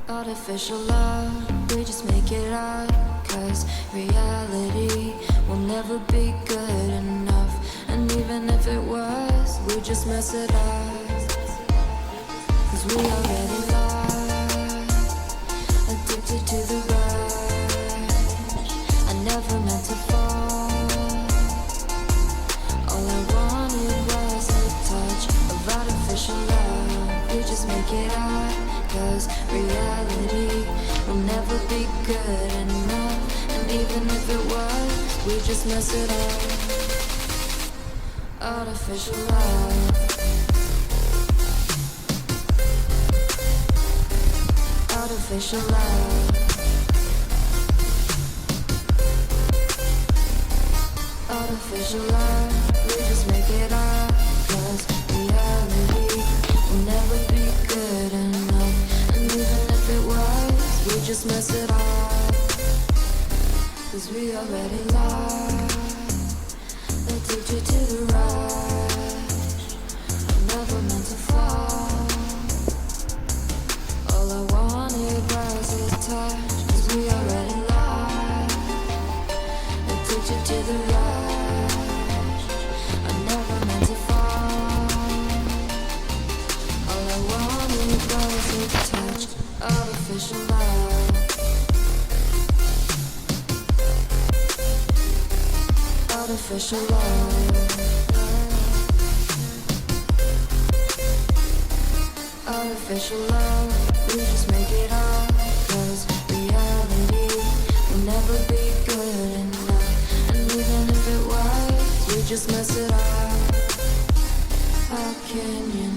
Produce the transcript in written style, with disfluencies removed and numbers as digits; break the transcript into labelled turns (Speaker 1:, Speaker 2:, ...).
Speaker 1: Artificial love, we just make it up. Cause reality will never be good enough. And even if it was, we just mess it up. Cause we already lost, addicted to the rush. I never meant to fall. All I wanted was a touch of artificial love. We just make it up. Cause reality will never be good enough. And even if it was, we just mess it up. Artificial love. Artificial love. Artificial love. We just make it up. Cause reality will never be good enough. And even if it was, we just mess it up. Cause we already lost, addicted to the rush. I never meant to fall. All I wanted was a touch. Cause we already lost, addicted to the rush. I never meant to fall. All I wanted was a touch. Artificial love. Artificial love. Artificial love. We just make it up. Cause reality will never be good enough. And even if it was, we just mess it up. How can you